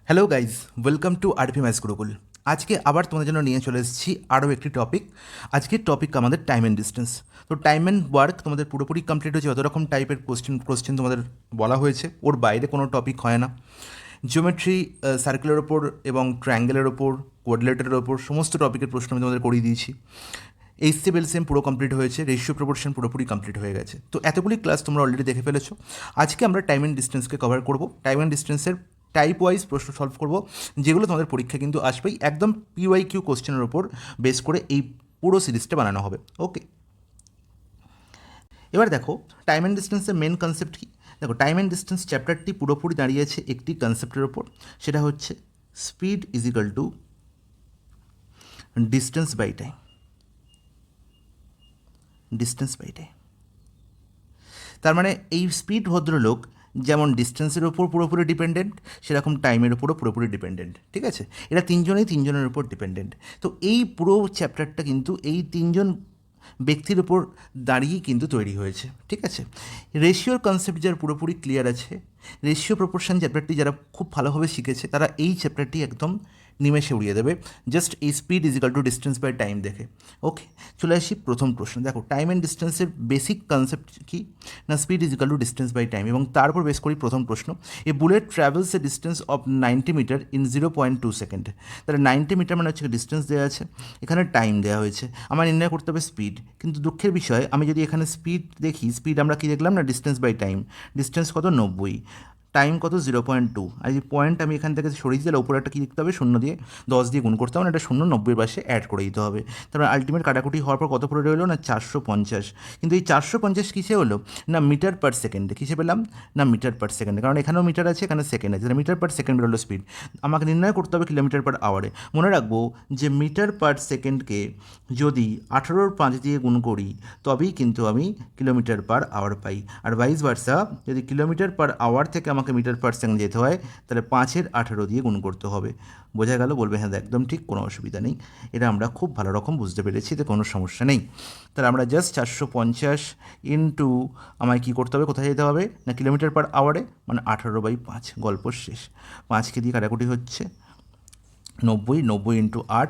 Hello guys, welcome to RP maths Gurukul. আজকে আবার তোমাদের জন্য নিয়ে চলে এসেছি আরও একটি টপিক। আজকের টপিক আমাদের টাইম অ্যান্ড ডিস্টেন্স। তো টাইম অ্যান্ড ওয়ার্ক তোমাদের পুরোপুরি কমপ্লিট হয়েছে। যত রকম টাইপের কোশ্চেন তোমাদের বলা হয়েছে, ওর বাইরে কোনো টপিক হয় না। জিওমেট্রি, সার্কেলের ওপর এবং ট্রায়াঙ্গেলের ওপর, কোঅর্ডিনেটের ওপর সমস্ত টপিকের প্রশ্ন আমি তোমাদের করিয়ে দিয়েছি। এইচসিএফ এলসিএম পুরো কমপ্লিট হয়েছে, রেশিও প্রপোর্শন পুরোপুরি কমপ্লিট হয়ে গেছে। তো এতগুলি ক্লাস তোমরা অলরেডি দেখে ফেলেছো। আজকে আমরা টাইম অ্যান্ড ডিস্টেন্সকে কভার করব। টাইম অ্যান্ড ডিস্টেন্সের টাইপ ওয়াইজ প্রশ্ন সলভ করব, যেগুলো তোমাদের পরীক্ষা কিন্তু আসবেই। একদম পিওয়াইকিউ কোশ্চেনের ওপর বেস করে এই পুরো সিরিজটা বানানো হবে। ওকে, এবার দেখো টাইম অ্যান্ড ডিস্টেন্সের মেন কনসেপ্ট কী। দেখো, টাইম অ্যান্ড ডিস্টেন্স চ্যাপ্টারটি পুরোপুরি দাঁড়িয়েছে একটি কনসেপ্টের ওপর, সেটা হচ্ছে speed is equal to distance by time. Distance by time তার মানে এই স্পিড ভদ্রলোক যেমন ডিস্টেন্সের ওপর পুরোপুরি ডিপেন্ডেন্ট, সেরকম টাইমের ওপরও পুরোপুরি ডিপেন্ডেন্ট। ঠিক আছে, এরা তিনজনেই তিনজনের উপর ডিপেন্ডেন্ট। তো এই পুরো চ্যাপ্টারটা কিন্তু এই তিনজন ব্যক্তির ওপর দাঁড়িয়েই কিন্তু তৈরি হয়েছে। ঠিক আছে, রেশিওর কনসেপ্ট যার পুরোপুরি ক্লিয়ার আছে, রেশিও প্রপোর্শন চ্যাপ্টারটি যারা খুব ভালোভাবে শিখেছে, তারা এই চ্যাপ্টারটি একদম নিমেষে উড়িয়ে দেবে, জাস্ট এই speed is equal to distance by time দেখে। ওকে, চলে আসি প্রথম প্রশ্ন। দেখো, টাইম অ্যান্ড ডিস্টেন্সের বেসিক কনসেপ্ট কি না, speed is equal to distance by time. এবং তারপর বেস করি প্রথম প্রশ্ন, a bullet travels a distance of 90 metre in 0.2 second. তাহলে 90 মিটার মানে হচ্ছে ডিস্টেন্স দেওয়া আছে, এখানে টাইম দেওয়া হয়েছে, আমার নির্ণয় করতে হবে স্পিড। কিন্তু দুঃখের বিষয়, আমি যদি এখানে স্পিড দেখি, স্পিড আমরা কি দেখলাম না, ডিস্টেন্স বাই টাইম। ডিস্টেন্স কত, 90, টাইম কত 0.2। আর এই পয়েন্ট আমি এখান থেকে সরিয়ে দিলে উপরে একটা কী লিখতে হবে, শূন্য দিয়ে 10 দিয়ে গুণ করতে হবে, না এটা শূন্য 90-এর পাশে অ্যাড করে দিতে হবে। তারপরে আলটিমেট কাটাকুটি হওয়ার পর কত পড়ে রইলো না 450। কিন্তু এই 450 কিসে হলো না, মিটার পার সেকেন্ডে। কিসে পেলাম না, মিটার পার সেকেন্ডে, কারণ এখানেও মিটার আছে, এখানে সেকেন্ড আছে, তাহলে মিটার পার সেকেন্ড বেরোলো স্পিড। আমাকে নির্ণয় করতে হবে কিলোমিটার পার আওয়ারে। মনে রাখবো যে মিটার পার সেকেন্ডকে যদি 18-5 দিয়ে গুণ করি, তবেই কিন্তু আমি কিলোমিটার পার আওয়ার পাই। আর ভাইস ভার্সা, যদি কিলোমিটার পার আওয়ার থেকে আমাকে মিটার পার সেকেন্ড যেতে হয়, তাহলে 5-এর 18 দিয়ে গুণ করতে হবে। বোঝা গেল? বলবে হ্যাঁ একদম ঠিক, কোনো অসুবিধা নেই, এটা আমরা খুব ভালো রকম বুঝতে পেরেছি, এতে কোনো সমস্যা নেই। তাহলে আমরা জাস্ট 450 ইন্টু আমায় কী করতে হবে, কোথায় যেতে হবে না কিলোমিটার পার আওয়ারে, মানে 18/5, গল্প শেষ। 5কে দিয়ে কাটাকুটি হচ্ছে 90, 90 ইন্টু 8,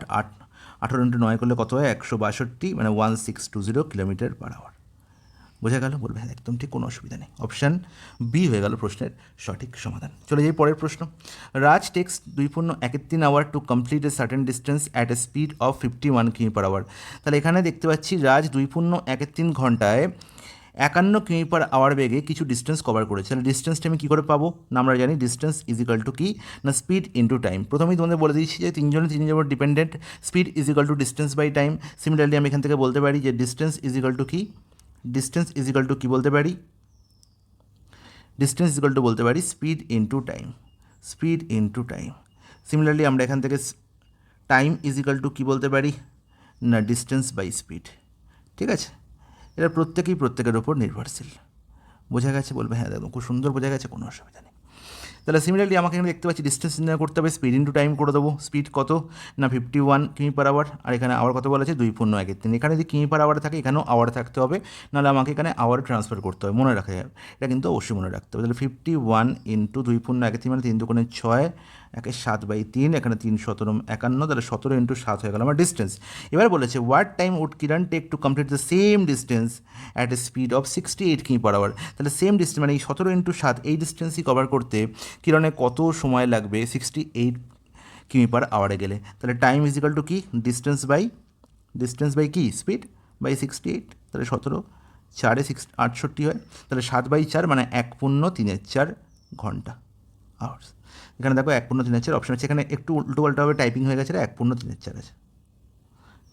18 ইন্টু 9 করলে কত হয়, 162, মানে 1620 কিলোমিটার পার আওয়ার। বোঝা গেল? বলবে হ্যাঁ একদম ঠিক, কোনো অসুবিধা নেই। অপশান বি হয়ে গেল প্রশ্নের সঠিক সমাধান। চলে যাই পরের প্রশ্ন। Raj takes 2.13 hour to complete a certain distance at a speed of 51 কিমি পার আওয়ার। তাহলে এখানে দেখতে পাচ্ছি রাজ 2.13 ঘন্টায় 51 কিমি পার আওয়ার বেগে কিছু ডিস্টেন্স কভার করেছে। তাহলে ডিস্টেন্সটা আমি কী করে পাবো না, আমরা জানি ডিস্টেন্স ইজ ইকাল টু কি না, স্পিড ইন্টু টাইম। প্রথমেই তোমাদের বলে দিচ্ছি যে তিনজনের উপর dependent, speed is equal to distance by time. Similarly আমি এখান থেকে বলতে পারি যে ডিস্টেন্স ইজ ইকাল টু কি, ডিস্টেন্স ইজ ইকাল টু কী বলতে পারি, ডিস্টেন্স ইজ ইকাল টু বলতে পারি speed into time. Speed into time. Similarly আমরা এখান থেকে টাইম ইজ ইকাল টু কী বলতে পারি না, ডিস্টেন্স বাই স্পিড। ঠিক আছে, এটা প্রত্যেকেই প্রত্যেকের ওপর নির্ভরশীল। বোঝা গেছে? বলবে হ্যাঁ একদম খুব সুন্দর বোঝা গেছে, কোনো অসুবিধা নেই। তাহলে সিমিলারলি আমাকে এখানে দেখতে পাচ্ছি ডিস্টেন্স নির্ণয় করতে হবে, স্পিড ইন্টু টাইম করে দেবো। স্পিড কত না 51 কিমি পার আওয়ার, আর এখানে আওয়ার কত বলা আছে 2.13। এখানে যদি কিমি পার আওয়ার থাকে, এখানেও আওয়ার থাকতে হবে, নাহলে আমাকে এখানে আওয়ার ট্রান্সফার করতে হবে। মনে রাখা যাবে, এটা কিন্তু অবশ্যই মনে রাখতে হবে। তাহলে 51 ইন্টু 2.13 মানে 3 দুগুণে 6, 7/3, এখানে 3 17 51, তাহলে 17 ইন্টু 7 হয়ে গেল আমার ডিস্টেন্স। এবার বলেছে what time would Kiran take to complete the same distance at a speed of 68 কিমি পার আওয়ার। তাহলে সেম ডিস্টেন্স মানে এই 17 ইন্টু 7 এই ডিস্টেন্সই কভার করতে কিরণে কত সময় লাগবে 68 কিমি পার আওয়ারে গেলে। তাহলে টাইম ইজ ইকাল টু কি, ডিস্টেন্স বাই কি, স্পিড বাই 68। তাহলে 17 4-এ 68 হয়, তাহলে 7/4 মানে 1.34 ঘন্টা, আওয়ার্স। এখানে দেখো 1.34 অপশন আছে, এখানে একটু উল্টো পাল্টাভাবে টাইপিং হয়ে গেছে, 1.34 আছে।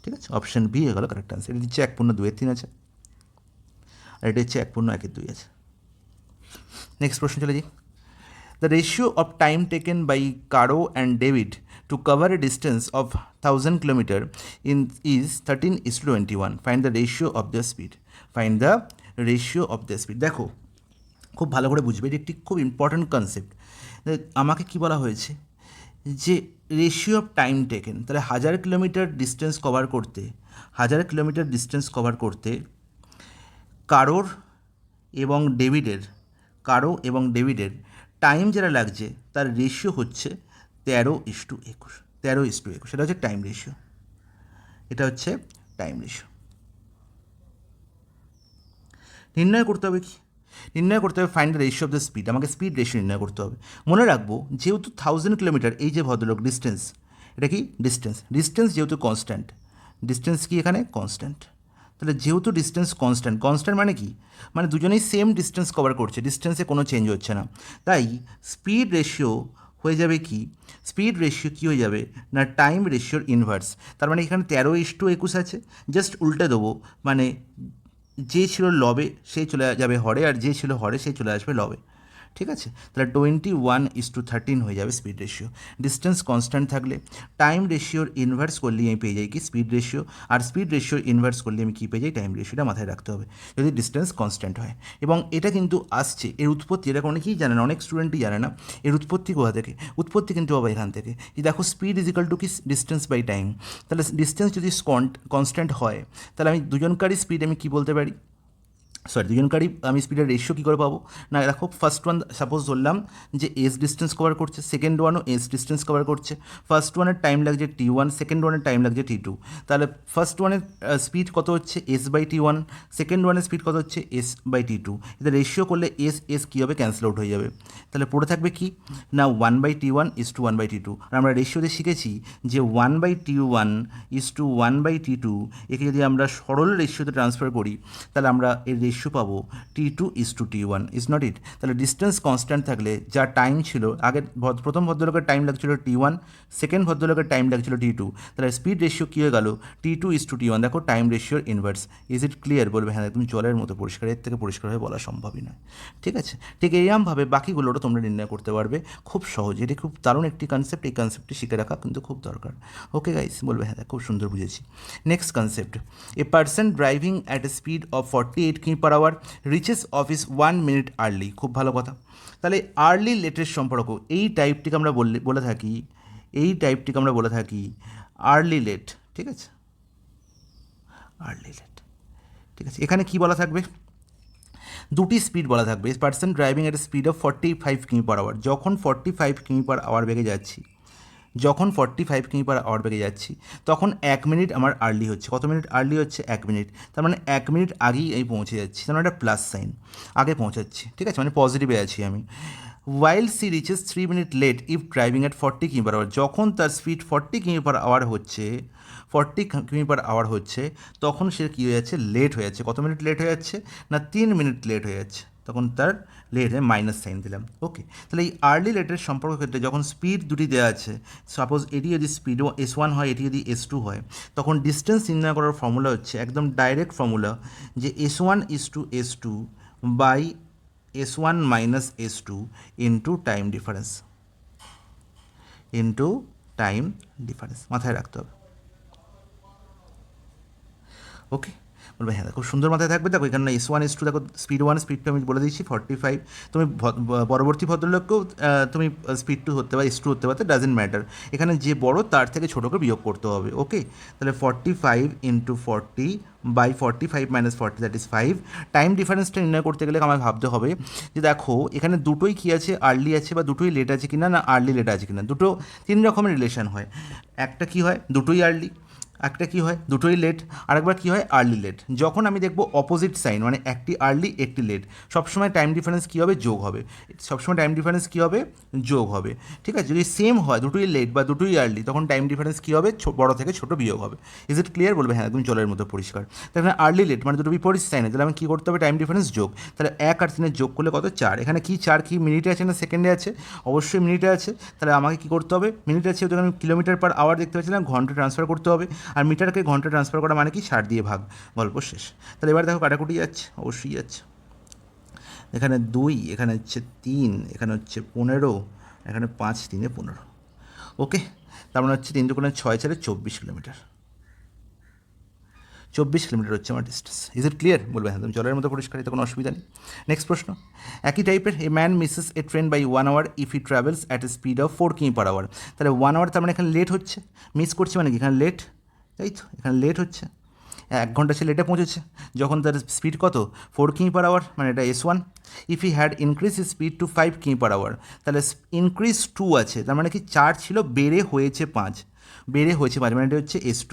ঠিক আছে, অপশন বি হয়ে গেল কারেক্ট আনসার। এটা দিচ্ছে 1.2-3 আছে, আর এটা হচ্ছে 1.1-2 আছে। নেক্সট প্রশ্ন চলে যাই। The ratio of time taken by Caro and David to cover a distance of 1000 km is 13:21. Find the ratio of their speed. Find the ratio of their speed. দেখো, খুব ভালো করে বুঝবে, এটি একটি খুব ইম্পর্ট্যান্ট কনসেপ্ট। আমাকে কি বলা হয়েছে যে রেশিও অফ টাইম টেকেন, তাহলে 1000 কিলোমিটার ডিস্টেন্স কভার করতে, 1000 কিলোমিটার ডিস্টেন্স কভার করতে কারোর এবং ডেভিডের টাইম যেটা লাগছে তার রেশিও হচ্ছে 13:21, 13:21, এটা হচ্ছে টাইম রেশিও, এটা হচ্ছে টাইম রেশিও। নির্ণয় করতে হবে কি? নির্ণয় করতে হবে find the ratio of the speed, আমাকে স্পিড রেশিও নির্ণয় করতে হবে। মনে রাখবো যেহেতু 1000 কিলোমিটার, এই যে ভদ্রলোক ডিস্টেন্স, এটা কি ডিস্টেন্স, ডিস্টেন্স যেহেতু কনস্ট্যান্ট, ডিস্টেন্স কি এখানে কনস্ট্যান্ট, তাহলে যেহেতু ডিস্টেন্স কনস্ট্যান্ট, কনস্ট্যান্ট মানে কি, মানে দুজনেই সেম ডিস্টেন্স কভার করছে, ডিস্টেন্সে কোনো চেঞ্জ হচ্ছে না, তাই স্পিড রেশিও হয়ে যাবে কি, স্পিড রেশিও কী হয়ে যাবে না টাইম রেশিওর ইনভার্স। তার মানে এখানে 13:21 আছে, জাস্ট উল্টে দেবো, মানে যে ছিল লবে সেই চলে যাবে হরে, আর যে ছিল হরে সেই চলে আসবে লবে, ঠিক আছে। তাহলে 21:13 হয়ে যাবে স্পিড রেশিও। ডিস্টেন্স কনস্ট্যান্ট থাকলে টাইম রেশিওর ইনভার্স করলে আমি পেয়ে যাই কি স্পিড রেশিও, আর স্পিড রেশিওর ইনভার্স করলে আমি কী পেয়ে যাই টাইম রেশিওটা মাথায় রাখতে হবে যদি ডিস্টেন্স কনস্ট্যান্ট হয়। এবং এটা কিন্তু আসছে, এর উৎপত্তি, এটা অনেকেই জানে না, অনেক স্টুডেন্টই জানে না এর উৎপত্তি কোথা থেকে। উৎপত্তি কিন্তু বাবা এখান থেকে, যে দেখো স্পিড ইজ ইকাল টু কি ডিস্টেন্স বাই টাইম, তাহলে ডিস্টেন্স যদি কনস্ট্যান্ট হয় তাহলে আমি দুজনকারই স্পিড আমি কী বলতে পারি, দুজনকারই আমি স্পিডের রেশিও কী করে পাবো না, দেখো ফার্স্ট ওয়ান সাপোজ ধরলাম যে এস ডিস্টেন্স কভার করছে, সেকেন্ড ওয়ানও এস ডিস্টেন্স কভার করছে, ফার্স্ট ওয়ানের টাইম লাগছে T1, সেকেন্ড ওয়ানের টাইম লাগছে T2, তাহলে ফার্স্ট ওয়ানের স্পিড কত হচ্ছে S/T1, সেকেন্ড ওয়ানের স্পিড কত হচ্ছে S/T2, এদের রেশিও করলে এস এস কী হবে ক্যান্সেল আউট হয়ে যাবে, তাহলে পড়ে থাকবে কি না 1/T1 = 1/T2, আর আমরা রেশিওতে শিখেছি যে 1/T1 = 1/T2, একে যদি আমরা সরল রেশিওতে ট্রান্সফার করি তাহলে আমরা এর রেশিও পাবো T2:T1, ইজ নট ইট। তাহলে ডিস্টেন্স কনস্ট্যান্ট থাকলে যা টাইম ছিল, আগে প্রথম ভদ্রলোকের টাইম লাগছিল T1, সেকেন্ড ভদ্রলোকের টাইম লাগছিল T2, তাহলে স্পিড রেশিও কী হয়ে গেল T2:T1, দেখো টাইম রেশিওর ইনভার্স। Is it clear? বলবে হ্যাঁ একদম জলের মতো পরিষ্কার, এর থেকে পরিষ্কারভাবে বলা সম্ভবই নয়, ঠিক আছে। ঠিক এইরকমভাবে বাকিগুলোরও তোমরা নির্ণয় করতে পারবে খুব সহজ, এটি খুব দারুণ একটি কনসেপ্ট, এই কনসেপ্টটি শিখে রাখা কিন্তু খুব দরকার। ওকে গাইস, বলবে হ্যাঁ খুব সুন্দর বুঝেছি। Next concept, a person driving at a speed of 48 km/h reaches office 1 minute early. খুব ভালো কথা। তাহলে আর্লি লেটের সম্পর্ক, এই টাইপটিকে আমরা বলে থাকি, এই টাইপটিকে আমরা বলে থাকি আর্লি লেট, ঠিক আছে, আর্লি লেট, ঠিক আছে। এখানে কি বলা থাকবে, দুটি স্পিড বলা থাকবে, person driving at speed of 45 km/h, যখন 45 km/h বেগে যাচ্ছি, যখন 45 km/h বেগে যাচ্ছি তখন 1 মিনিট আমার আর্লি হচ্ছে। কত মিনিট আর্লি হচ্ছে? 1 মিনিট। তার মানে 1 মিনিট আগেই আমি পৌঁছে যাচ্ছি, তার মানে একটা প্লাস সাইন, আগে পৌঁছাচ্ছি, ঠিক আছে, মানে পজিটিভে আছি আমি। While she reaches 3 minute late if driving at 40 km/h, যখন তার স্পিড 40 km/h হচ্ছে, 40 km/h হচ্ছে, তখন সে কী হয়ে যাচ্ছে, লেট হয়ে যাচ্ছে। কত মিনিট লেট হয়ে যাচ্ছে না 3 মিনিট লেট হয়ে যাচ্ছে, তখন তার লেট হয়ে মাইনাস সাইন দিলাম। ওকে, তাহলে এই আর্লি লেটের সম্পর্ক ক্ষেত্রে যখন স্পিড দুটি দেওয়া আছে, সাপোজ এটি যদি স্পিড S1 হয়, এটি যদি S2 হয়, তখন ডিস্টেন্স নির্ণয় করার ফর্মুলা হচ্ছে একদম ডাইরেক্ট ফর্মুলা, যে S1 = S2 by S1 - S2 into time difference, into time difference, মাথায় রাখতে হবে। ওকে, বলবে হ্যাঁ খুব সুন্দর মাথায় থাকবে। দেখো এখানে S1 S2, দেখো স্পিড 1 স্পিড 2 আমি বলে দিচ্ছি 45, তুমি পরবর্তী ভদ্রলোককেও তুমি স্পিড 2 হতে পারে, S2 হতে পারে, ডাজেন্ট ম্যাটার, এখানে যে বড় তার থেকে ছোটোকে বিয়োগ করতে হবে। ওকে, তাহলে 45 × 40 বাই 45 - 40 দ্যাট ইজ 5। টাইম ডিফারেন্সটা নির্ণয় করতে গেলে আমায় ভাবতে হবে যে দেখো এখানে দুটোই কী আছে, আর্লি আছে বা দুটোই লেট আছে কিনা, না আর্লি লেট আছে কিনা, দুটো তিন রকমের রিলেশন হয়। একটা কি হয়, দুটোই আর্লি, একটা কি হয় দুটোই লেট, আরেকবার কি হয় আর্লি লেট। যখন আমি দেখব অপোজিট সাইন, মানে একটি আর্লি একটি লেট, সবসময় টাইম ডিফারেন্স কী হবে, যোগ হবে, সবসময় টাইম ডিফারেন্স কী হবে, যোগ হবে, ঠিক আছে। যদি সেম হয় দুটোই লেট বা দুটোই আর্লি, তখন টাইম ডিফারেন্স কী হবে, বড় থেকে ছোট বিয়োগ হবে। Is it clear? বলবে হ্যাঁ একদম জলের মতো পরিষ্কার। তাহলে আর্লি লেট মানে দুটো বিপরীত সাইনে, তাহলে আমি কী করতে হবে, টাইম ডিফারেন্স যোগ, তাহলে 1 আর 3 যোগ করলে কত, 4। এখানে কি 4 কি মিনিটে আছে না সেকেন্ডে আছে? অবশ্যই মিনিটে আছে। তাহলে আমাকে কী করতে হবে, মিনিটে আছে যেহেতু আমি কিলোমিটার/আওয়ার দেখতে পাচ্ছিলাম, ঘন্টা ট্রান্সফার করতে হবে, আর মিটারকে ঘন্টা ট্রান্সফার করা মানে কি 60 দিয়ে ভাগ, গল্প শেষ। তাহলে এবার দেখো কাটাকুটি যাচ্ছে, অবশ্যই যাচ্ছে, এখানে 2, এখানে হচ্ছে 3, এখানে হচ্ছে 15, এখানে 5 × 3 = 15। ওকে, তার মানে হচ্ছে 3 × 6 = 24 কিলোমিটার, 24 কিলোমিটার হচ্ছে আমার ডিস্টেন্স। Is it clear? বলবে হ্যাঁ তুমি জলের মতো পরিষ্কার, এতে কোনো অসুবিধা নেই। নেক্সট প্রশ্ন, একই টাইপের, a man misses a train by 1 hour if he travels at a speed of 4 km/h। তাহলে 1 hour তার মানে এখানে লেট হচ্ছে, মিস করছে মানে কি এখানে লেট, তাই তো, এখানে লেট হচ্ছে। ঘন্টা সে লেটে পৌঁছেছে, যখন তার স্পিড কত 4 কিমি/আওয়ার, মানে এটা S1। If he had increase speed to 5 কিমি/আওয়ার, তাহলে ইনক্রিজ 2 আছে, তার মানে কি 4 ছিল, বেড়ে হয়েছে 5, মানে এটা হচ্ছে S2।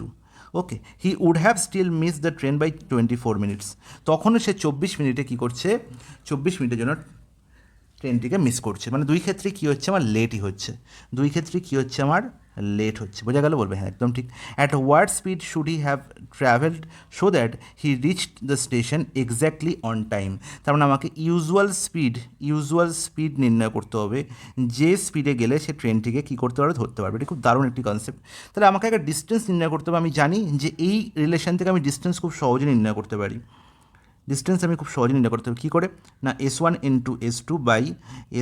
Okay, he would have still miss the train by 24 minutes, তখনও সে 24 মিনিটে কী করছে, 24 মিনিটের জন্য ট্রেনটিকে মিস করছে, মানে দুই ক্ষেত্রে কী হচ্ছে, আমার লেটই হচ্ছে, দুই ক্ষেত্রে কী হচ্ছে, আমার লেট হচ্ছে। বোঝা গেল? বলবে হ্যাঁ একদম ঠিক। At what speed should he have travelled so that he reached the station exactly on time, তার মানে আমাকে ইউজুয়াল স্পিড নির্ণয় করতে হবে, যে স্পিডে গেলে সে ট্রেনটিকে কী করতে পারবে, ধরতে পারবে। এটা খুব দারুণ একটি কনসেপ্ট। তাহলে আমাকে একটা ডিস্টেন্স নির্ণয় করতে হবে, আমি জানি যে এই রিলেশন থেকে আমি ডিস্টেন্স খুব সহজে নির্ণয় করতে পারি। ডিস্টেন্স আমি খুব সহজে নির্ণয় করতে হবে, কী করে না, S1 into S2 by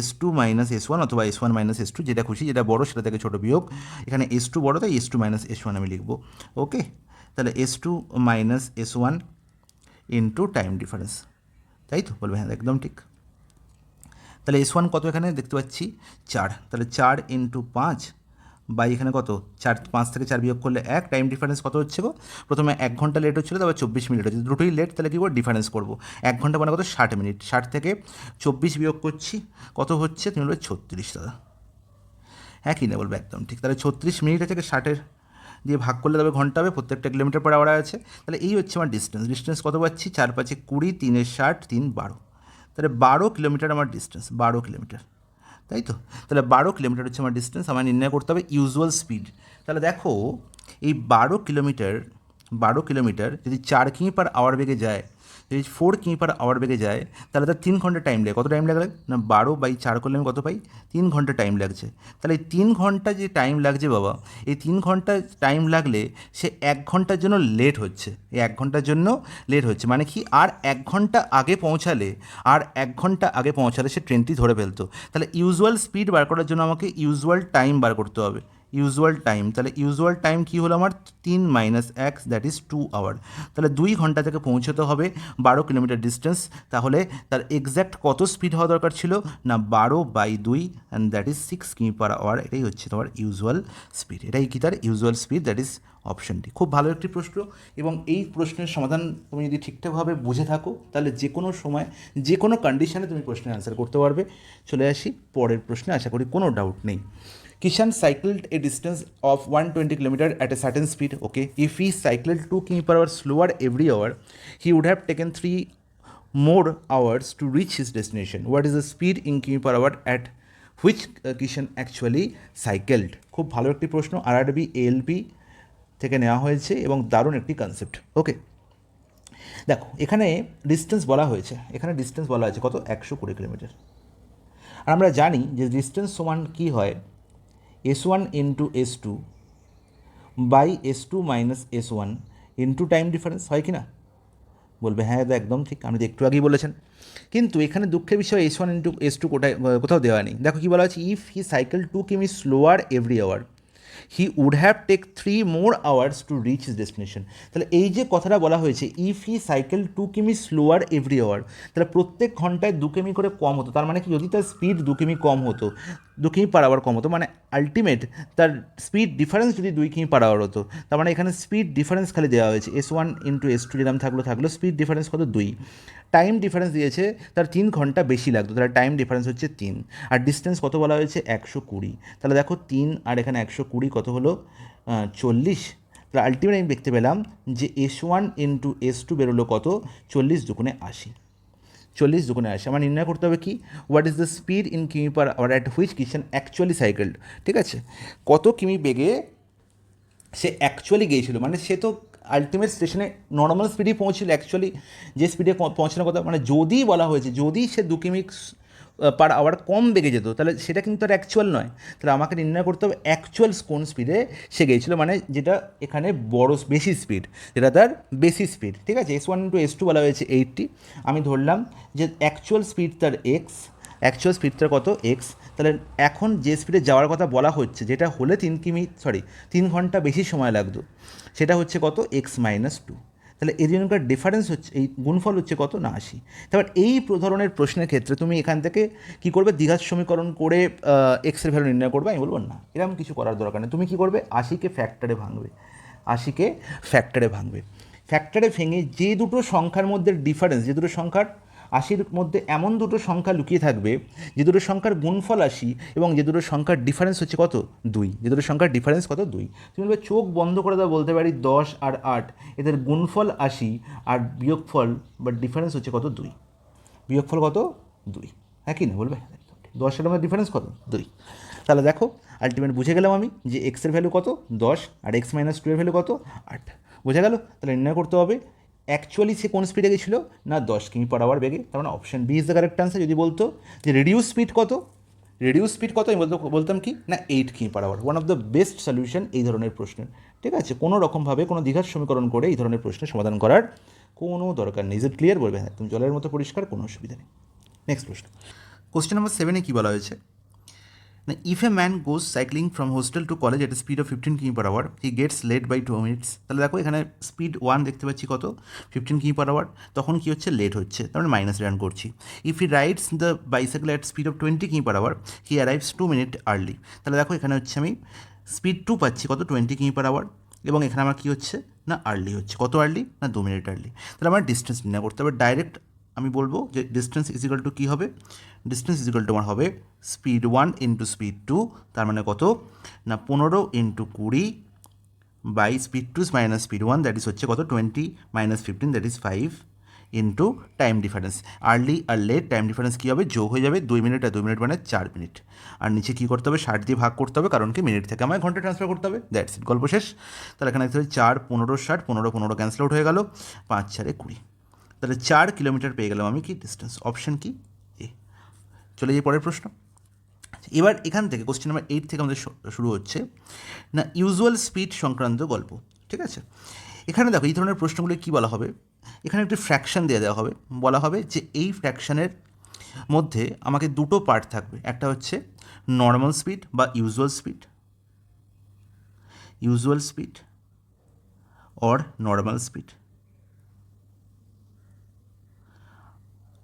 S2 minus S1 অথবা S1 মাইনাস S2, যেটা খুশি, যেটা বড়ো সেটা থেকে ছোটো বিয়োগ। এখানে S2 বড়ো, তাই S2 মাইনাস S1 আমি লিখবো। ওকে, তাহলে S2 minus S1 into time difference, তাই তো? বলবে হ্যাঁ একদম ঠিক। তাহলে S1 কত এখানে দেখতে পাচ্ছি 4, তাহলে 4 ইন্টু 5 বাই এখানে কত 4, 5 থেকে 4 বিয়োগ করলে 1, টাইম ডিফারেন্স কত হচ্ছে গো, প্রথমে 1 ঘন্টা লেট হচ্ছিলো, তারপর 24 মিনিট হচ্ছে, দুটোই লেট, তাহলে কী করে ডিফারেন্স করবো, 1 ঘন্টা মানে কত 60 মিনিট, 60 থেকে 24 বিয়োগ করছি, কত হচ্ছে, তুমি বলবে 36 দাদা। হ্যাঁ কি না, বলবে একদম ঠিক। তাহলে 36 মিনিট থেকে 60 দিয়ে ভাগ করলে তবে ঘন্টা হবে, প্রত্যেকটা কিলোমিটার/আওয়ার আছে। তাহলে এই হচ্ছে আমার ডিস্টেন্স কত পাচ্ছি, 4 5 20, 3 60, 3 12, তাহলে 12 কিলোমিটার আমার ডিস্টেন্স, 12 কিলোমিটার, তাই তো? তাহলে 12 কিলোমিটার হচ্ছে আমার ডিস্টেন্স, আমার নির্ণয় করতে হবে ইউজুয়াল স্পিড। তাহলে দেখো এই 12 কিলোমিটার যদি 4 কিমি/আওয়ার বেগে যায়, যদি 4 কিমি/আওয়ার বেগে যায়, তাহলে তার 3 ঘন্টা টাইম লাগে। কত টাইম লাগে না, 12/4 করলে আমি কত পাই, 3 ঘন্টা টাইম লাগছে। তাহলে এই 3 ঘন্টা যে টাইম লাগছে বাবা, এই 3 ঘন্টা টাইম লাগলে সে 1 ঘন্টার জন্য লেট হচ্ছে, এই 1 ঘন্টার জন্য লেট হচ্ছে, মানে কি আর 1 ঘন্টা আগে পৌঁছালে সে ট্রেনটি ধরে ফেলতো। তাহলে ইউজুয়াল স্পিড বার করার জন্য আমাকে ইউজুয়াল টাইম বার করতে হবে, ইউজুয়াল টাইম। তাহলে ইউজুয়াল টাইম কী হলো আমার, 3 মাইনাস 1, দ্যাট ইজ 2 আওয়ার। তাহলে 2 ঘন্টা থেকে পৌঁছতে হবে 12 কিলোমিটার ডিস্টেন্স, তাহলে তার এক্স্যাক্ট কত স্পিড হওয়া দরকার ছিল না, 12/2 অ্যান্ড দ্যাট ইজ 6 কিমি/আওয়ার। এটাই হচ্ছে তোমার ইউজুয়াল স্পিড, এটাই কি তার ইউজুয়াল স্পিড, দ্যাট ইজ অপশনটি। খুব ভালো একটি প্রশ্ন, এবং এই প্রশ্নের সমাধান তুমি যদি ঠিকঠাকভাবে বুঝে থাকো, তাহলে যে কোনো সময় যে কোনো কন্ডিশনে তুমি প্রশ্নের অ্যান্সার করতে পারবে। চলে আসি পরের প্রশ্নে, আশা করি কোনো ডাউট নেই। Kishan cycled a distance of 120 km at a certain speed. Okay, if he cycled 2 km/h slower every hour, he would have taken 3 more hours to reach his destination. What is the speed in km/h at which Kishan actually cycled? খুব ভালো একটি প্রশ্ন, RRB ALP থেকে নেওয়া হয়েছে এবং দারুণ একটি কনসেপ্ট। ওকে, দেখো এখানে ডিস্টেন্স বলা হয়েছে, কত 120 কিলোমিটার। আর আমরা জানি যে ডিস্টেন্স সমান কী হয়, S1 into S2 by S2 minus S1 into time difference, হয় কি না? বলবে হ্যাঁ এটা একদম ঠিক, আপনি তো একটু আগেই বলেছেন। কিন্তু এখানে দুঃখের বিষয় S1 ইন্টু S2 কোথাও দেওয়া নেই। দেখো কী বলা আছে, ইফ হি সাইকেল 2 কিমি slower every hour, he would have take 3 more hours to reach his destination. তাহলে এই যে কথাটা বলা হয়েছে, ইফ হি সাইকেল 2 কিমি স্লোয়ার এভরি আওয়ার, তাহলে প্রত্যেক ঘন্টায় 2 কিমি করে কম হতো, তার মানে কি যদি তার স্পিড 2 কিমি কম হতো, 2 কিমি/আওয়ার কম হতো, মানে আলটিমেট তার স্পিড ডিফারেন্স যদি 2 কিমি/আওয়ার হতো, তার মানে এখানে স্পিড ডিফারেন্স খালি দেওয়া হয়েছে, S1 ইন্টু S2 যেরকম থাকলো, স্পিড ডিফারেন্স কত 2, টাইম ডিফারেন্স দিয়েছে তার 3 ঘন্টা বেশি লাগতো, তাহলে টাইম ডিফারেন্স হচ্ছে 3, আর ডিস্টেন্স কত বলা হয়েছে 120। তাহলে দেখো 3 আর এখানে 120 কত হলো 40। তাহলে আলটিমেট আমি দেখতে পেলাম যে S1 ইন্টু S2 বেরোলো কত, 40 দুগুণে 80, 40 দুগুণে 80। আমার নির্ণয় করতে হবে কি, what is the speed in কিমি/আওয়ার at which Kishan actually cycled. ঠিক আছে, কত কিমি বেগে সে অ্যাকচুয়ালি গিয়েছিল, মানে সে তো আলটিমেট স্টেশনে নর্মাল স্পিডেই পৌঁছিল, অ্যাকচুয়ালি যে স্পিডে পৌঁছানোর কথা, মানে যদি বলা হয়েছে যদি সে 2 কিমি/আওয়ার কম বেগে যেত, তাহলে সেটা কিন্তু আর অ্যাকচুয়াল নয়। তাহলে আমাকে নির্ণয় করতে হবে অ্যাকচুয়াল কোন স্পিডে সে গিয়েছিল, মানে যেটা এখানে বেশি স্পিড, যেটা তার বেশি স্পিড। ঠিক আছে, S1 ইন্টু S2 বলা হয়েছে 80, আমি ধরলাম যে অ্যাকচুয়াল স্পিড তার অ্যাকচুয়াল স্পিডটা কত X। তাহলে এখন যে স্পিডে যাওয়ার কথা বলা হচ্ছে, যেটা হলে 3 ঘন্টা বেশি সময় লাগতো, সেটা হচ্ছে কত X-2। তাহলে এই জন্যকার ডিফারেন্স হচ্ছে, এই গুণফল হচ্ছে কত না 80। তারপর এই ধরনের প্রশ্নের ক্ষেত্রে তুমি এখান থেকে কী করবে, দ্বিঘাত সমীকরণ করে এক্সের ভ্যালু নির্ণয় করবে, আমি বলবো না এরকম কিছু করার দরকার নেই। তুমি কী করবে, 80কে ফ্যাক্টরে ভাঙবে, ফ্যাক্টরে ভেঙে যে দুটো সংখ্যার মধ্যে ডিফারেন্স, যে দুটো সংখ্যার 80-র মধ্যে এমন দুটো সংখ্যা লুকিয়ে থাকবে যে দুটো সংখ্যার গুণফল 80 এবং যে দুটো সংখ্যার ডিফারেন্স হচ্ছে কত 2, যে দুটো সংখ্যার ডিফারেন্স কত 2, তুমি বলবে চোখ বন্ধ করে দাও বলতে পারি 10 আর 8 এদের গুণফল 80 আর বিয়োগফল বা ডিফারেন্স হচ্ছে কত 2, বিয়োগফল কত 2, হ্যাঁ কি না বলবে 10-এর মধ্যে ডিফারেন্স কত 2। তাহলে দেখো আলটিমেট বুঝে গেলাম আমি যে এক্সের ভ্যালু কত 10 আর x - 2 এর ভ্যালু কত 8, বোঝা গেল। তাহলে নির্ণয় করতে হবে অ্যাকচুয়ালি সে কোন স্পিডে গেছিলো না 10 কিমি/আওয়ার বেগে, তার মানে option B is the correct answer. যদি বলতো যে রিডিউস স্পিড কত, রিডিউস স্পিড কত, আমি বলতাম কি না 8 কিমি/আওয়ার। One of the best solution এই ধরনের প্রশ্নের, ঠিক আছে। কোনো রকমভাবে কোনো দ্বিঘাত সমীকরণ করে এই ধরনের প্রশ্নের সমাধান করার কোনো দরকার নেই। ইজ ইট ক্লিয়ার বলবে হ্যাঁ, তুমি জলের মতো পরিষ্কার, কোনো অসুবিধা নেই। নেক্সট প্রশ্ন, কোশ্চেন নাম্বার 7-এ কী বলা হয়েছে না, if a man goes cycling from hostel to college at speed of 15 কিমি/আওয়ার he gets late by 2 minutes. তাহলে দেখো এখানে স্পিড 1 দেখতে পাচ্ছি কত 15 কিমি/আওয়ার, তখন কী হচ্ছে লেট হচ্ছে, তার মানে মাইনাস রান করছি। If he rides the bicycle at speed of 20 কিমি/আওয়ার হি অ্যারাইভস 2 মিনিট আর্লি। তাহলে দেখো এখানে হচ্ছে আমি স্পিড 2 পাচ্ছি কত 20 কিমি/আওয়ার, এবং এখানে আমার কী হচ্ছে না আর্লি হচ্ছে, কত আর্লি না 2 মিনিট আর্লি। তাহলে আমার ডিস্টেন্স নির্ণয় করতে হবে। ডাইরেক্ট আমি বলবো যে ডিস্টেন্স ইজ ইকুয়াল টু কী হবে, ডিস্টেন্স ইজ ইকুয়াল টু আমার হবে স্পিড 1 ইন্টু স্পিড 2, তার মানে কত না 15 into 20 by speed 2 minus speed 1, that is হচ্ছে কত 20 minus 15, that is 5 into time difference. Early আর লেট টাইম ডিফারেন্স কী হবে, যোগ হয়ে যাবে 2 মিনিট আর 2 মিনিট মানে 4 মিনিট। আর নিচে কী করতে হবে 60 দিয়ে ভাগ করতে হবে, কারণ কি মিনিট থেকে আমায় ঘন্টা ট্রান্সফার করতে হবে, দ্যাটস ইট, গল্প শেষ। তাহলে এখানে দেখতে হবে 4 15 60, 15 15 ক্যান্সেল আউট হয়ে গেল, 5 4 20, তাহলে 4 কিলোমিটার পেয়ে গেলাম আমি কি ডিস্টেন্স, অপশন কি এ। চলে যাই পরের প্রশ্ন। এবার এখান থেকে কোশ্চেন নাম্বার 8 থেকে আমাদের শুরু হচ্ছে না ইউজুয়াল স্পিড সংক্রান্ত গল্প, ঠিক আছে। এখানে দেখো এই ধরনের প্রশ্নগুলো কী বলা হবে, এখানে একটি ফ্র্যাকশান দিয়ে দেওয়া হবে, বলা হবে যে এই ফ্র্যাকশানের মধ্যে আমাকে দুটো পার্ট থাকবে, একটা হচ্ছে নর্মাল স্পিড বা usual speed or normal speed,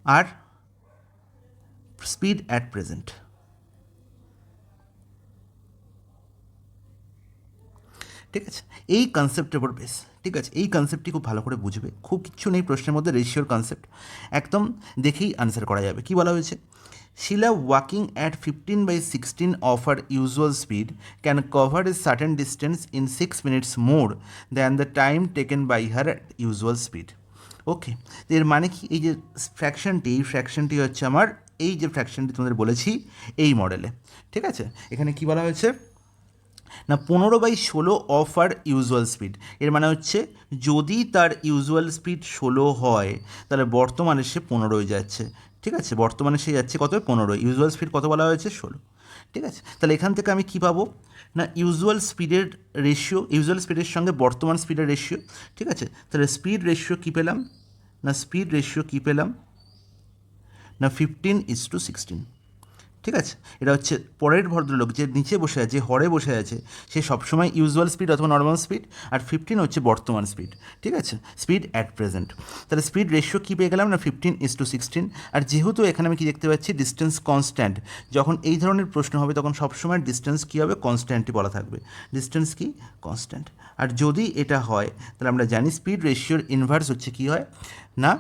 আর স্পিড অ্যাট প্রেজেন্ট। ঠিক আছে, এই কনসেপ্টের উপর বেস, ঠিক আছে, এই কনসেপ্টটি খুব ভালো করে বুঝবে, খুব কিচ্ছু নেই প্রশ্নের মধ্যে, রেশিওর কনসেপ্ট একদম দেখেই আনসার করা যাবে। কী বলা হয়েছে, Shila walking at 15/16 of her usual speed can cover a certain distance in 6 minutes more than the time taken by her at usual speed. Okay, এর মানে কি, এই যে ফ্র্যাকশনটি হচ্ছে আমার এই যে ফ্র্যাকশনটি তোমাদের বলেছি এই মডেলে, ঠিক আছে। এখানে কি বলা হয়েছে না 15/16 অফ আর ইউজুয়াল স্পিড, এর মানে হচ্ছে যদি তার ইউজুয়াল স্পিড 16 হয় তাহলে বর্তমানে সে 15 যাচ্ছে, ঠিক আছে, বর্তমানে সে যাচ্ছে কত 15, ইউজুয়াল স্পিড কত বলা হয়েছে 16, ঠিক আছে। তাহলে এখান থেকে আমি কী পাবো না ইউজুয়াল স্পিডের রেশিও, ইউজুয়াল স্পিডের সঙ্গে বর্তমান স্পিডের রেশিও, ঠিক আছে। তাহলে স্পিড রেশিও কী পেলাম না 15:16, ঠিক আছে। এটা হচ্ছে পরের ভদ্রলোক যে নিচে বসে আছে, যে হরে বসে আছে, সে সবসময় ইউজুয়াল স্পিড অথবা নর্মাল স্পিড, আর 15 হচ্ছে বর্তমান স্পিড, ঠিক আছে, স্পিড অ্যাট প্রেজেন্ট। তাহলে স্পিড রেশিও কী পেয়ে গেলাম না 15:16। আর যেহেতু এখানে আমি কি দেখতে পাচ্ছি ডিস্টেন্স কনস্ট্যান্ট, যখন এই ধরনের প্রশ্ন হবে তখন সবসময় ডিস্টেন্স কী হবে কনস্ট্যান্টই বলা থাকবে, ডিস্টেন্স কি কনস্ট্যান্ট। আর যদি এটা হয় তাহলে আমরা জানি স্পিড রেশিওর ইনভার্স হচ্ছে কী হয় না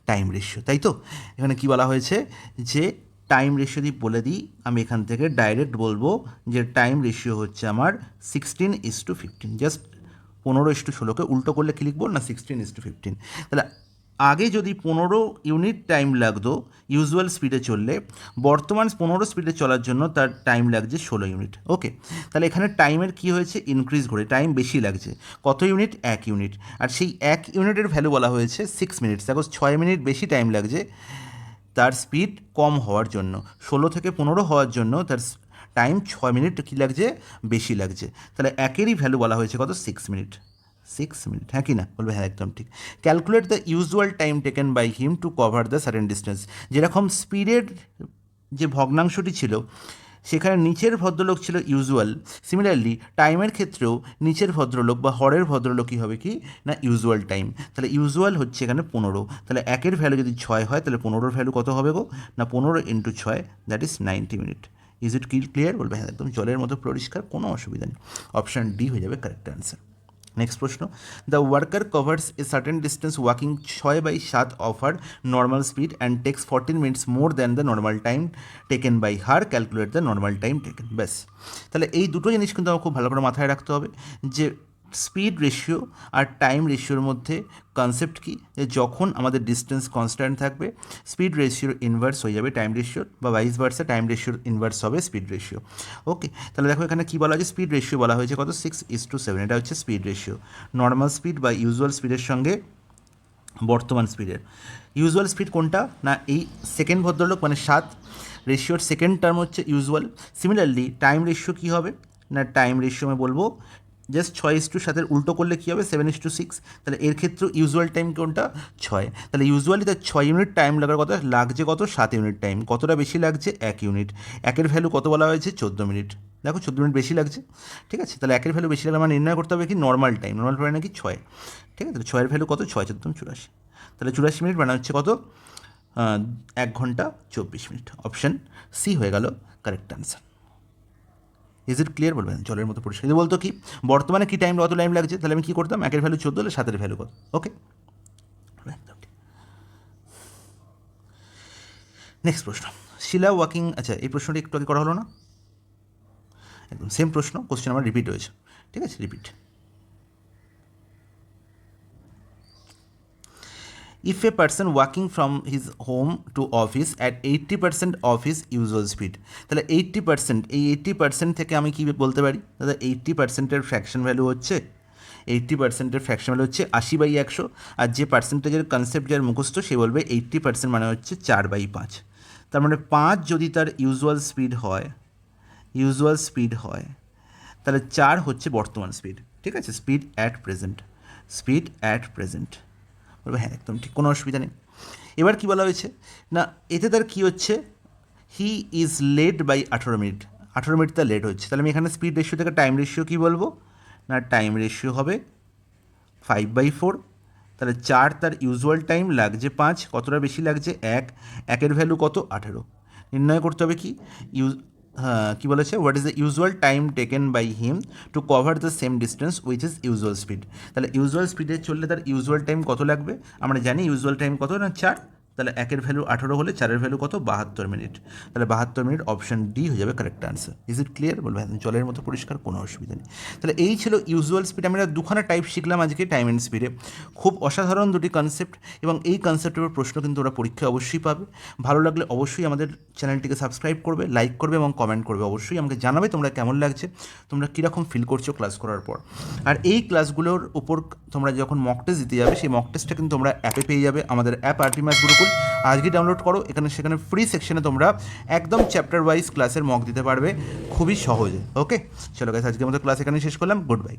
টাইম রেশিও, তাই তো। এখানে কি বলা হয়েছে যে টাইম রেশিও দিয়ে বলে দিই, আমি এখান থেকে ডাইরেক্ট বলবো যে টাইম রেশিও হচ্ছে আমার 16:15, জাস্ট 15:16কে উল্টো করলে কি লিখবো না 16:15। তাহলে আগে যদি 15 ইউনিট টাইম লাগতো ইউজুয়াল স্পিডে চললে, বর্তমান 15 স্পিডে চলার জন্য তার টাইম লাগছে 16 ইউনিট। ওকে, তাহলে এখানে টাইমের কি হয়েছে ইনক্রিজ করে টাইম বেশি লাগছে, কত ইউনিট 1 ইউনিট, আর সেই 1 ইউনিটের ভ্যালু বলা হয়েছে 6 মিনিটস। দেখো 6 মিনিট বেশি টাইম লাগছে তার স্পিড কম হওয়ার জন্য, 16 থেকে 15 হওয়ার জন্য তার টাইম 6 মিনিট কী লাগছে বেশি লাগছে। তাহলে একেরই ভ্যালু বলা হয়েছে কত 6 মিনিট, হ্যাঁ কি না বলবে হ্যাঁ একদম ঠিক। Calculate the usual time taken by him to cover the certain distance. যেরকম স্পিডের যে ভগ্নাংশটি ছিল সেখানে নিচের ভদ্রলোক ছিল ইউজুয়াল, সিমিলারলি টাইমের ক্ষেত্রেও নিচের ভদ্রলোক বা হরের ভদ্রলোকই হবে কি না ইউজুয়াল টাইম। তাহলে ইউজুয়াল হচ্ছে এখানে 15, তাহলে একের ভ্যালু যদি 6 হয় তাহলে 15-র ভ্যালু কত হবে গো না 15 × 6, that is 90 minute. Is it clear বলবে হ্যাঁ একদম জলের মতো পরিষ্কার, কোনো অসুবিধা নেই, অপশান ডি হয়ে যাবে কারেক্ট অ্যান্সার। নেক্সট প্রশ্ন, the worker covers a certain distance walking 6/7 of her normal speed and takes 14 minutes more than the normal time taken by her, calculate the normal time taken. ব্যাস, তাহলে এই দুটো জিনিস কিন্তু আমার খুব ভালো করে মাথায় রাখতে হবে যে স্পিড রেশিও আর টাইম রেশিওর মধ্যে কনসেপ্ট কী, যে যখন আমাদের ডিস্টেন্স কনস্ট্যান্ট থাকবে স্পিড রেশিওর ইনভার্স হয়ে যাবে টাইম রেশিওর, বা ভাইস ভার্সা টাইম রেশিওর ইনভার্স হবে স্পিড রেশিও। ওকে, তাহলে দেখো এখানে কী বলা হয়েছে, স্পিড রেশিও বলা হয়েছে কত, 6:7, এটা হচ্ছে স্পিড রেশিও। নর্মাল স্পিড বা ইউজুয়াল স্পিডের সঙ্গে বর্তমান স্পিডের। ইউজুয়াল স্পিড কোনটা না, এই সেকেন্ড ভদ্রলোক মানে 7, রেশিওর সেকেন্ড টার্ম হচ্ছে ইউজুয়াল। সিমিলারলি টাইম রেশিও কী হবে না, টাইম রেশিও আমি বলবো জাস্ট 6:7 উল্টো করলে কী হবে 7:6, তাহলে এর ক্ষেত্রে ইউজুয়াল টাইম কোনটা 6, তাহলে ইউজুয়ালি তার 6 ইউনিট টাইম লাগার কথা, লাগছে কত 7 ইউনিট টাইম, কতটা বেশি লাগছে 1 ইউনিট, একের ভ্যালু কত বলা হয়েছে 14 মিনিট, দেখো 14 মিনিট বেশি লাগছে, ঠিক আছে। তাহলে একের ভ্যালু বেশি লাগলে আমার নির্ণয় করতে হবে কি নর্মাল টাইম, নর্মাল টাইম নাকি 6, ঠিক আছে। তাহলে 6-এর ভ্যালু কত 6×14 84, তাহলে 84 মিনিট মানে হচ্ছে কত 1 ঘন্টা 24 মিনিট। অপশান সি হয়ে গেল correct answer. Is it clear বলবেন, জলের মতো পরিষ্কার। যদি বলতো কি বর্তমানে কী টাইম, কত টাইম লাগছে, তাহলে আমি কী করতাম, একের ভ্যালু 14 হলে 7-এর ভ্যালু কত। ওকে, নেক্সট প্রশ্ন, শিলা ওয়াকিং, আচ্ছা এই প্রশ্নটা একটু আগে করা হলো না, একদম সেম প্রশ্ন, কোশ্চেন আমার রিপিট হয়েছে, ঠিক আছে, repeat. If a person walking from his home to office at 80% of his usual speed, তাহলে 80%, এই 80% থেকে আমি কী বলতে পারি দাদা, 80%-এর ফ্র্যাকশন ভ্যালু হচ্ছে 80%-এর ফ্র্যাকশন ভ্যালু হচ্ছে 80/100, আর যে পার্সেন্টেজের কনসেপ্ট যার মুখস্থ সে বলবে 80% মানে হচ্ছে 4/5, তার মানে 5 যদি তার ইউজুয়াল স্পিড হয় তাহলে 4 হচ্ছে বর্তমান স্পিড, ঠিক আছে, স্পিড অ্যাট প্রেজেন্ট, বলবো হ্যাঁ একদম ঠিক, কোনো অসুবিধা নেই। এবার কী বলা হয়েছে না, এতে তার কী হচ্ছে, he is late by 18 minute, 18 minute তার লেট হচ্ছে, তাহলে আমি এখানে স্পিড রেশিও থেকে টাইম রেশিও কী বলবো না, টাইম রেশিও হবে 5/4, তাহলে 4 তার ইউজুয়াল টাইম, লাগছে 5, কতটা বেশি লাগছে 1, একের ভ্যালু কত 18, নির্ণয় করতে হবে কি হ্যাঁ কী বলেছে, what is the usual time taken by him to cover the same distance which is usual speed, তাহলে ইউজুয়াল স্পিডে চললে তার ইউজুয়াল টাইম কত লাগবে, আমরা জানি ইউজুয়াল টাইম কত না 4, তাহলে একের ভ্যালু 18 হলে 4-এর ভ্যালু কত 72 মিনিট, তাহলে 72 মিনিট, অপশন ডি হয়ে যাবে correct answer. Is it clear বলবো, হ্যাঁ জলের মতো পরিষ্কার, কোনো অসুবিধা নেই। তাহলে এই ছিল ইউজুয়াল স্পিড, আমরা দুখানা টাইপ শিখলাম আজকে টাইম অ্যান্ড স্পিডে, খুব অসাধারণ দুটি কনসেপ্ট, এবং এই কনসেপ্টের প্রশ্ন কিন্তু ওরা পরীক্ষায় অবশ্যই পাবে। ভালো লাগলে অবশ্যই আমাদের চ্যানেলটিকে সাবস্ক্রাইব করবে, লাইক করবে এবং কমেন্ট করবে, অবশ্যই আমাকে জানাবে তোমরা কেমন লাগছে, তোমরা কীরকম ফিল করছো ক্লাস করার পর। আর এই ক্লাসগুলোর উপর তোমরা যখন মক টেস্ট দিতে যাবে, সেই মক টেস্টটা কিন্তু তোমরা অ্যাপে পেয়ে যাবে, আমাদের অ্যাপ আরপি ম্যাথস গুরুকুল, আজকে ডাউনলোড করো, সেখানে ফ্রি সেকশনে তোমরা একদম চ্যাপ্টার ওয়াইজ ক্লাসের মক দিতে পারবে খুবই সহজে। ওকে, চলো গাইস, আজকের মতো ক্লাস এখানে শেষ করলাম, গুড বাই।